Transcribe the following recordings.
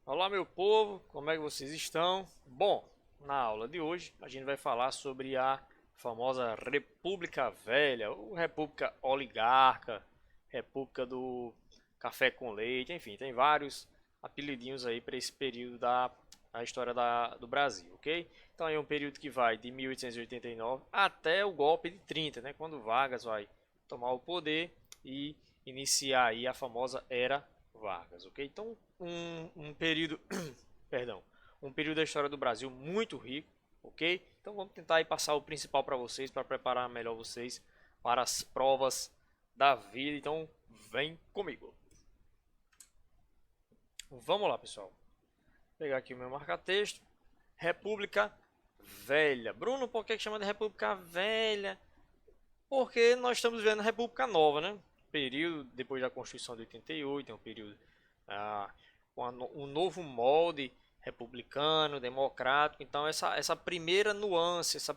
Olá, meu povo, como é que vocês estão? Bom, na aula de hoje a gente vai falar sobre a famosa República Velha, ou República Oligarca, República do Café com Leite, enfim, tem vários apelidinhos aí para esse período da história do Brasil, ok? Então é um período que vai de 1889 até o golpe de 30, né, quando Vargas vai tomar o poder e iniciar aí a famosa Era Vargas, ok? Então um período, perdão, um período da história do Brasil muito rico, ok? Então vamos tentar aí passar o principal para vocês, para preparar melhor vocês para as provas da vida. Então vem comigo. Vamos lá, pessoal. Vou pegar aqui o meu marca-texto. República Velha. Bruno, por que chama de República Velha? Porque nós estamos vendo a República Nova, né? Período depois da Constituição de 88, é um período ah, com um novo molde republicano, democrático. Então essa primeira nuance, esse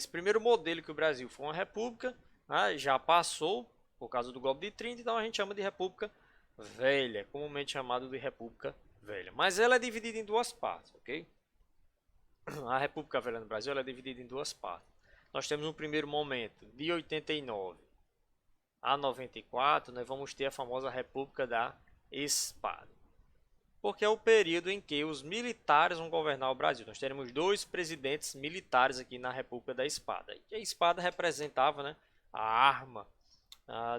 primeiro modelo que o Brasil foi uma república, né, já passou por causa do golpe de 30, então a gente chama de República Velha, comumente chamado de República Velha. Mas ela é dividida em duas partes, ok? A República Velha no Brasil ela é dividida em duas partes. Nós temos um primeiro momento de 89 a 94, nós vamos ter a famosa República da Espada. Porque é o período em que os militares vão governar o Brasil. Nós teremos dois presidentes militares aqui na República da Espada. E a espada representava, né, a arma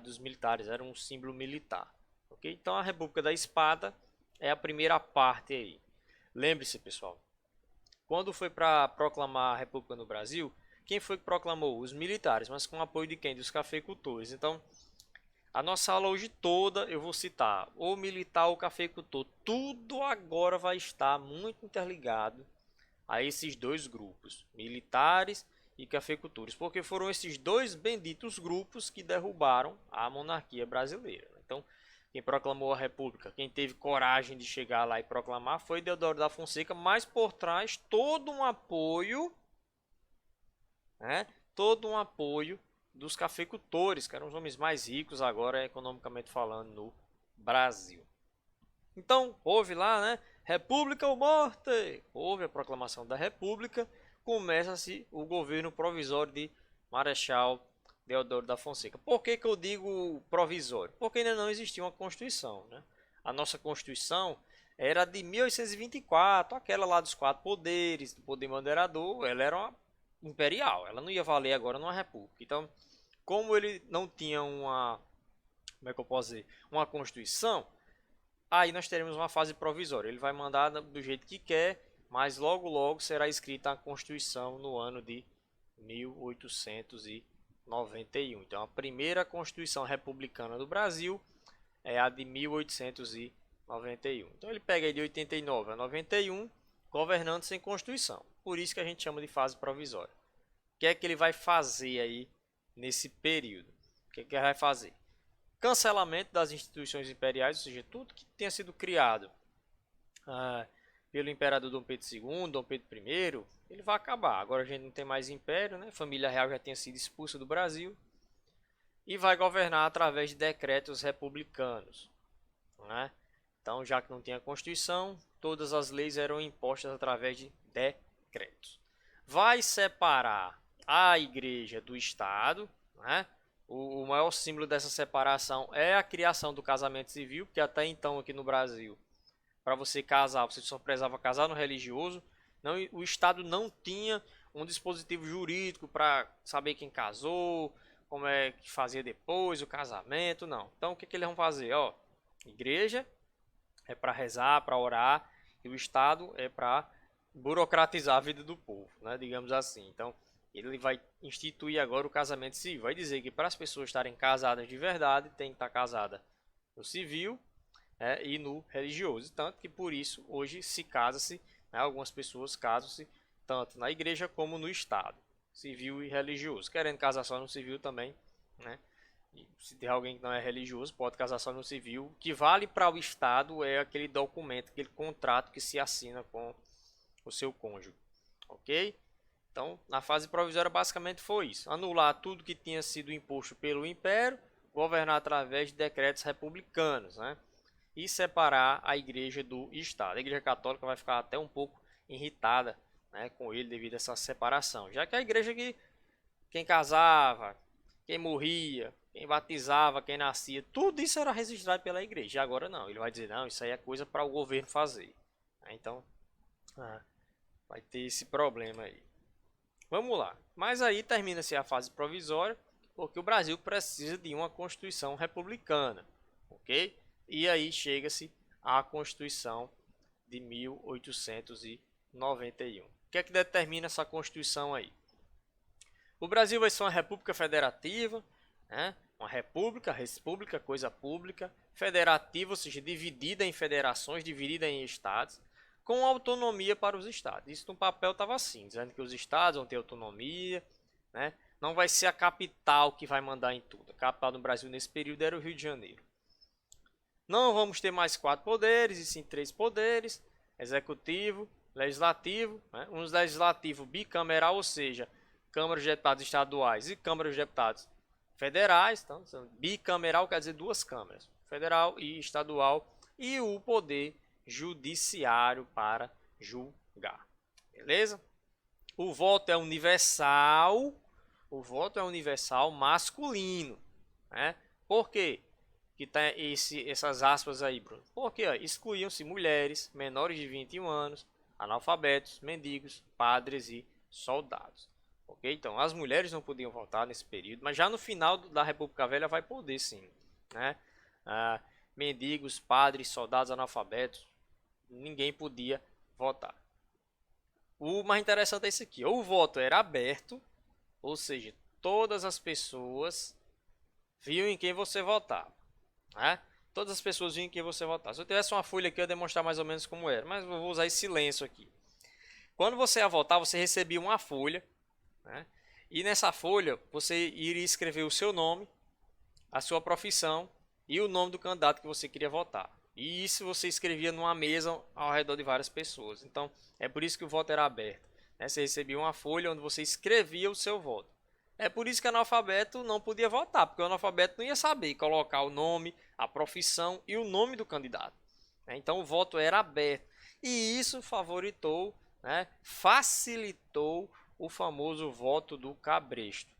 dos militares, era um símbolo militar. Okay? Então a República da Espada é a primeira parte aí. Lembre-se, pessoal, quando foi para proclamar a República no Brasil, quem foi que proclamou? Os militares, mas com apoio de quem? Dos cafeicultores. Então, a nossa aula hoje toda eu vou citar o militar, o cafeicultor. Tudo agora vai estar muito interligado a esses dois grupos, militares e cafeicultores, porque foram esses dois benditos grupos que derrubaram a monarquia brasileira. Então, quem proclamou a república, quem teve coragem de chegar lá e proclamar foi Deodoro da Fonseca, mas por trás todo um apoio, né? Todo um apoio dos cafeicultores, que eram os homens mais ricos agora economicamente falando no Brasil. Então, houve lá, né? República ou morte! Houve a proclamação da República, começa-se o governo provisório de Marechal Deodoro da Fonseca. Por que eu digo provisório? Porque ainda não existia uma Constituição, né? A nossa Constituição era de 1824, aquela lá dos quatro poderes, do poder moderador, ela era uma imperial, ela não ia valer agora numa república. Então, como ele não tinha como é que eu posso dizer, uma Constituição, aí nós teremos uma fase provisória. Ele vai mandar do jeito que quer, mas logo logo será escrita a Constituição no ano de 1891. Então a primeira Constituição republicana do Brasil é a de 1891. Então ele pega aí de 89 a 91, governando sem Constituição. Por isso que a gente chama de fase provisória. O que é que ele vai fazer aí nesse período? O que é que ele vai fazer? Cancelamento das instituições imperiais, ou seja, tudo que tenha sido criado pelo imperador Dom Pedro II, Dom Pedro I, ele vai acabar. Agora a gente não tem mais império, né? A família real já tinha sido expulsa do Brasil e vai governar através de decretos republicanos, né? Então, já que não tinha Constituição, todas as leis eram impostas através de decretos. Vai separar a igreja do Estado, né? O maior símbolo dessa separação é a criação do casamento civil, porque até então aqui no Brasil, para você casar, você só precisava casar no religioso. Não, o Estado não tinha um dispositivo jurídico para saber quem casou, como é que fazia depois o casamento, não. Então o que, que eles vão fazer? Ó, igreja é para rezar, para orar, e o Estado é para burocratizar a vida do povo, né? Digamos assim. Então ele vai instituir agora o casamento civil. Vai dizer que para as pessoas estarem casadas de verdade, tem que estar casada no civil e no religioso. Tanto que por isso hoje se casa-se, né, algumas pessoas casam-se tanto na igreja como no Estado, civil e religioso. Querendo casar só no civil também, né? E se tem alguém que não é religioso, pode casar só no civil. O que vale para o Estado é aquele documento, aquele contrato que se assina com o seu cônjuge, ok? Então, na fase provisória, basicamente foi isso: anular tudo que tinha sido imposto pelo Império, governar através de decretos republicanos, né? e separar a igreja do Estado. A igreja católica vai ficar até um pouco irritada, né, com ele devido a essa separação, já que a igreja que quem casava, quem morria, quem batizava, quem nascia, tudo isso era registrado pela igreja. E agora não, ele vai dizer, não, isso aí é coisa para o governo fazer. Então, vai ter esse problema aí. Vamos lá. Mas aí termina-se a fase provisória, porque o Brasil precisa de uma Constituição republicana, ok? E aí chega-se à Constituição de 1891. O que é que determina essa Constituição aí? O Brasil vai ser uma república federativa, né? Uma república, coisa pública, federativa, ou seja, dividida em federações, dividida em estados, com autonomia para os estados. Isso no papel estava assim, dizendo que os estados vão ter autonomia, né? Não vai ser a capital que vai mandar em tudo. A capital do Brasil nesse período era o Rio de Janeiro. Não vamos ter mais 4 poderes, e sim 3 poderes, executivo, legislativo, né? Um legislativo bicameral, ou seja, Câmara de Deputados estaduais e Câmara de Deputados federais. Então, bicameral quer dizer 2 câmaras, federal e estadual, e o poder judiciário para julgar. Beleza? O voto é universal, masculino, né? Por quê? Que tá essas aspas aí, Bruno? Porque excluíam-se mulheres menores de 21 anos, analfabetos, mendigos, padres e soldados. Ok? Então, as mulheres não podiam votar nesse período, mas já no final da República Velha vai poder sim, né? Mendigos, padres, soldados, analfabetos, ninguém podia votar. O mais interessante é isso aqui. O voto era aberto, ou seja, todas as pessoas viam em quem você votava, né? Todas as pessoas viam em quem você votava. Se eu tivesse uma folha aqui, eu ia demonstrar mais ou menos como era, mas eu vou usar esse silêncio aqui. Quando você ia votar, você recebia uma folha, né? E nessa folha você iria escrever o seu nome, a sua profissão e o nome do candidato que você queria votar. E isso você escrevia numa mesa ao redor de várias pessoas. Então é por isso que o voto era aberto, né? Você recebia uma folha onde você escrevia o seu voto. É por isso que o analfabeto não podia votar, porque o analfabeto não ia saber colocar o nome, a profissão e o nome do candidato, né? Então o voto era aberto. E isso favoritou, né, facilitou o famoso voto do cabresto,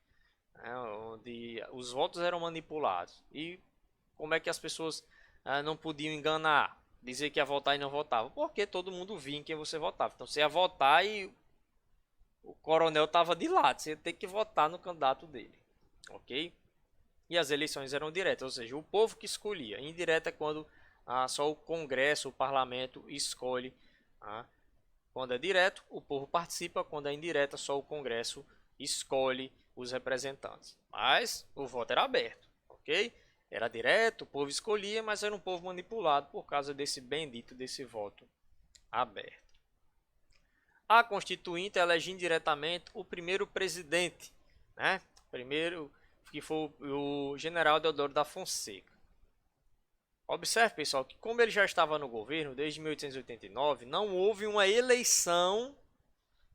né, onde os votos eram manipulados. E como é que as pessoas não podiam enganar, dizer que ia votar e não votava? Porque todo mundo via em quem você votava. Então você ia votar e o coronel estava de lado, você ia ter que votar no candidato dele, ok? E as eleições eram diretas, ou seja, o povo que escolhia. Indireta é quando só o Congresso, o Parlamento escolhe. Quando é direto, o povo participa. Quando é indireta, só o Congresso escolhe os representantes. Mas o voto era aberto, ok? Era direto, o povo escolhia, mas era um povo manipulado por causa desse bendito desse voto aberto. A Constituinte elege indiretamente o primeiro presidente, né? Primeiro que foi o general Deodoro da Fonseca. Observe, pessoal, que como ele já estava no governo desde 1889, não houve uma eleição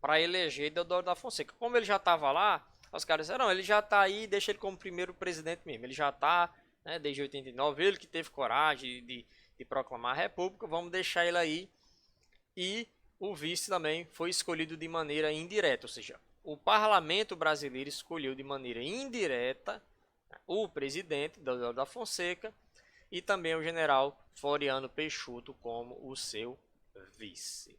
para eleger Deodoro da Fonseca. Como ele já estava lá, os caras disseram, não, ele já está aí, deixa ele como primeiro presidente mesmo. Ele já está, né, desde 89, ele que teve coragem de proclamar a república, vamos deixar ele aí. E o vice também foi escolhido de maneira indireta, ou seja, o parlamento brasileiro escolheu de maneira indireta o presidente Deodoro da Fonseca e também o general Floriano Peixoto como o seu vice.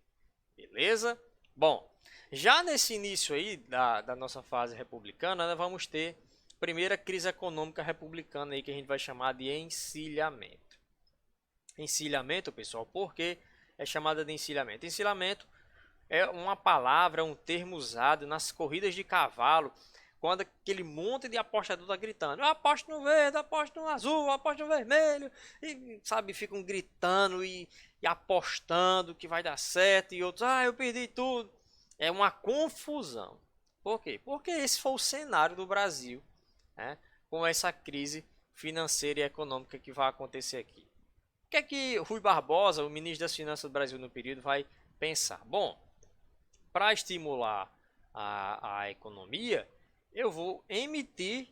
Beleza? Bom, já nesse início aí da nossa fase republicana, nós vamos ter a primeira crise econômica republicana aí que a gente vai chamar de encilhamento. Encilhamento, pessoal, por que é chamada de encilhamento? Encilhamento é uma palavra, um termo usado nas corridas de cavalo, quando aquele monte de apostador tá gritando, eu aposto no verde, aposto no azul, aposto no vermelho, e sabe, ficam gritando e apostando que vai dar certo, e outros, eu perdi tudo. É uma confusão. Por quê? Porque esse foi o cenário do Brasil, né, com essa crise financeira e econômica que vai acontecer aqui. O que é que Rui Barbosa, o ministro das Finanças do Brasil no período, vai pensar? Bom, para estimular a economia, eu vou emitir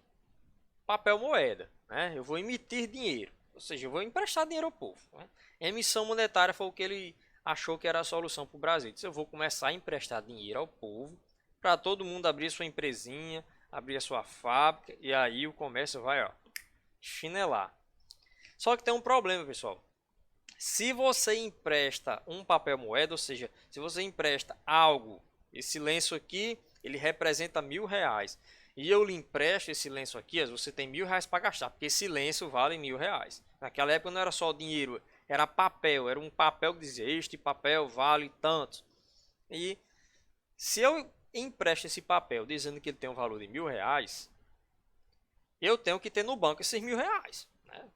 papel moeda, né? Eu vou emitir dinheiro. Ou seja, eu vou emprestar dinheiro ao povo, né? Emissão monetária foi o que ele achou que era a solução para o Brasil. Disse, eu vou começar a emprestar dinheiro ao povo para todo mundo abrir sua empresinha, abrir a sua fábrica e aí o comércio vai, ó, chinelar. Só que tem um problema, pessoal. Se você empresta um papel moeda, ou seja, se você empresta algo, esse lenço aqui, ele representa R$ 1.000. E eu lhe empresto esse lenço aqui, você tem R$ 1.000 para gastar, porque esse lenço vale R$ 1.000. Naquela época não era só dinheiro, era papel, era um papel que dizia, este papel vale tanto. E se eu empresto esse papel dizendo que ele tem um valor de R$ 1.000, eu tenho que ter no banco esses R$ 1.000, né?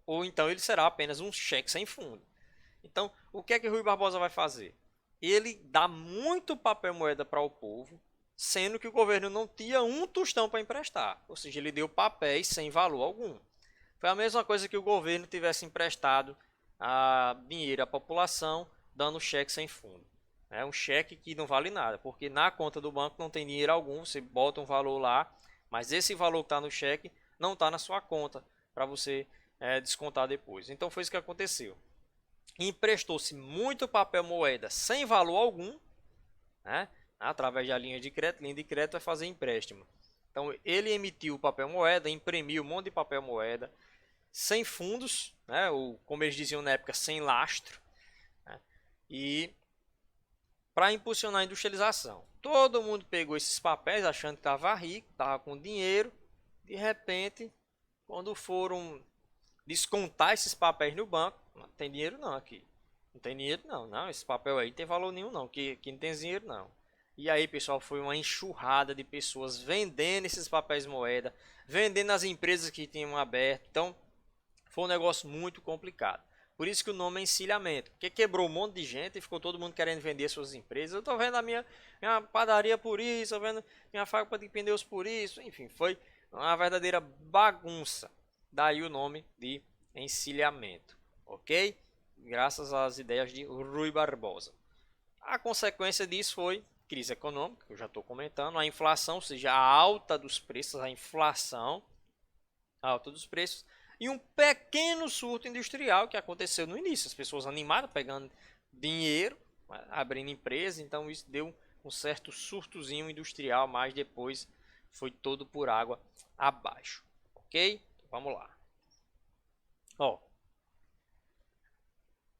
Ou então ele será apenas um cheque sem fundo. Então, o que é que Rui Barbosa vai fazer? Ele dá muito papel moeda para o povo, sendo que o governo não tinha um tostão para emprestar. Ou seja, ele deu papéis sem valor algum. Foi a mesma coisa que o governo tivesse emprestado dinheiro à população, dando cheque sem fundo. É um cheque que não vale nada, porque na conta do banco não tem dinheiro algum, você bota um valor lá, mas esse valor que está no cheque não está na sua conta para você descontar depois. Então foi isso que aconteceu. Emprestou-se muito papel moeda sem valor algum, né? Através da linha de crédito vai fazer empréstimo. Então ele emitiu papel moeda, imprimiu um monte de papel moeda, sem fundos, né? Ou como eles diziam na época, sem lastro, né? E para impulsionar a industrialização. Todo mundo pegou esses papéis achando que estava rico, estava com dinheiro. De repente, quando foram descontar esses papéis no banco, não tem dinheiro não aqui. Não tem dinheiro não, não, esse papel aí não tem valor nenhum não, que não tem dinheiro não. E aí, pessoal, foi uma enxurrada de pessoas vendendo esses papéis moeda, vendendo as empresas que tinham aberto. Então, foi um negócio muito complicado. Por isso que o nome é encilhamento, porque quebrou um monte de gente e ficou todo mundo querendo vender suas empresas. Eu estou vendo a minha padaria por isso, estou vendo minha fábrica de pneus por isso. Enfim, foi uma verdadeira bagunça. Daí o nome de encilhamento, ok? Graças às ideias de Rui Barbosa. A consequência disso foi crise econômica, que eu já estou comentando, a inflação, ou seja, a alta dos preços, a inflação, a alta dos preços, e um pequeno surto industrial que aconteceu no início. As pessoas animadas, pegando dinheiro, abrindo empresa, então isso deu um certo surtozinho industrial, mas depois foi todo por água abaixo, ok? Vamos lá. Ó,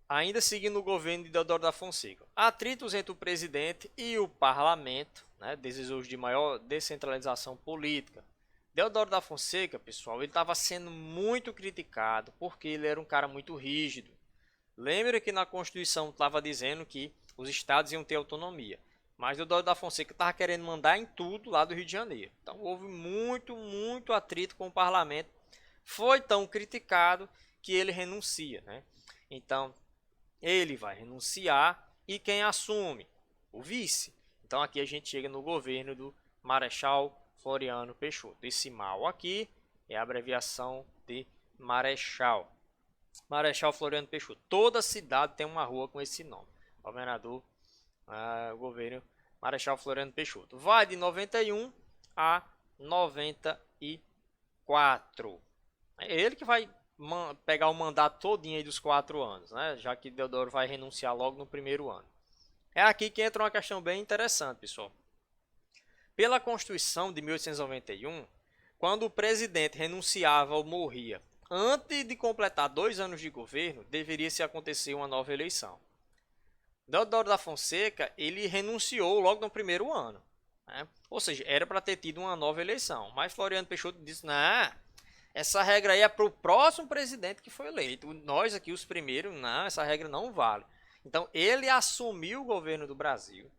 ainda seguindo o governo de Deodoro da Fonseca, atritos entre o presidente e o parlamento, né, desejos de maior descentralização política. Deodoro da Fonseca, pessoal, ele estava sendo muito criticado porque ele era um cara muito rígido. Lembra que na Constituição estava dizendo que os estados iam ter autonomia, mas Deodoro da Fonseca estava querendo mandar em tudo lá do Rio de Janeiro. Então houve muito atrito com o parlamento. Foi tão criticado que ele renuncia, né? Então ele vai renunciar e quem assume? O vice. Então aqui a gente chega no governo do Marechal Floriano Peixoto. Esse mal aqui é a abreviação de Marechal. Marechal Floriano Peixoto. Toda cidade tem uma rua com esse nome. Governador, governo Marechal Floriano Peixoto. Vai de 91 a 94. É ele que vai pegar o mandato todinho aí dos 4 anos, né? Já que Deodoro vai renunciar logo no primeiro ano. É aqui que entra uma questão bem interessante, pessoal. Pela Constituição de 1891, quando o presidente renunciava ou morria antes de completar 2 anos de governo, deveria se acontecer uma nova eleição. Deodoro da Fonseca, ele renunciou logo no primeiro ano, né? Ou seja, era para ter tido uma nova eleição, mas Floriano Peixoto disse, não, essa regra aí é para o próximo presidente que foi eleito. Nós aqui, os primeiros, não, essa regra não vale. Então, ele assumiu o governo do Brasil.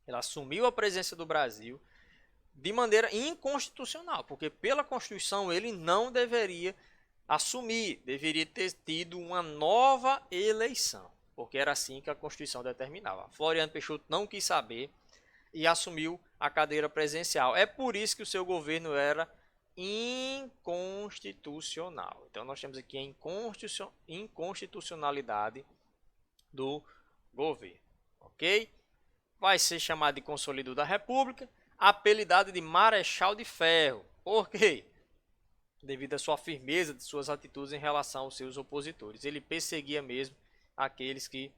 Ele assumiu a presidência do Brasil de maneira inconstitucional, porque pela Constituição ele não deveria assumir, deveria ter tido uma nova eleição, porque era assim que a Constituição determinava. Floriano Peixoto não quis saber e assumiu a cadeira presidencial. É por isso que o seu governo era inconstitucional. Então nós temos aqui a inconstitucionalidade do governo, ok? Vai ser chamado de Consolidador da República, apelidado de Marechal de Ferro. Por quê? devido à sua firmeza de suas atitudes em relação aos seus opositores. Ele perseguia mesmo aqueles que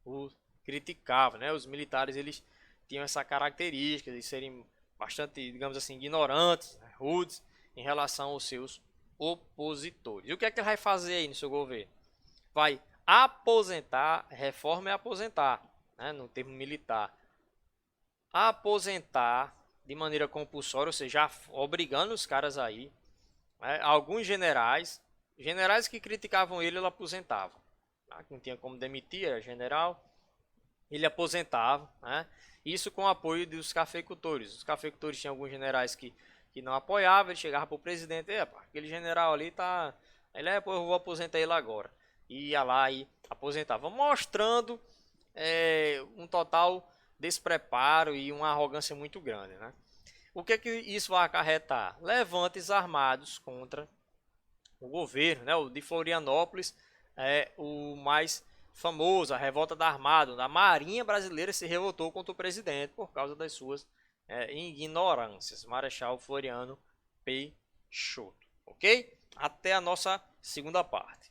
o criticavam, né? Os militares, eles tinham essa característica de serem bastante, digamos assim, ignorantes, né? Rudes em relação aos seus opositores. E o que é que ele vai fazer aí no seu governo? Vai aposentar, reforma é aposentar, né? No termo militar. Aposentar de maneira compulsória, ou seja, obrigando os caras aí, né? Alguns generais que criticavam ele aposentavam, tá? Não tinha como demitir, era general, ele aposentava, né? Isso com o apoio dos cafeicultores. Os cafeicultores tinham alguns generais que não apoiavam, ele chegava para o presidente, aquele general ali tá, ele pô, eu vou aposentar ele agora. E ia lá e aposentava, mostrando um total despreparo e uma arrogância muito grande, né? O que isso vai acarretar? Levantes armados contra o governo, né? O de Florianópolis é o mais famoso, a revolta da Armada, da Marinha Brasileira se revoltou contra o presidente por causa das suas ignorâncias. Marechal Floriano Peixoto, ok? Até a nossa segunda parte.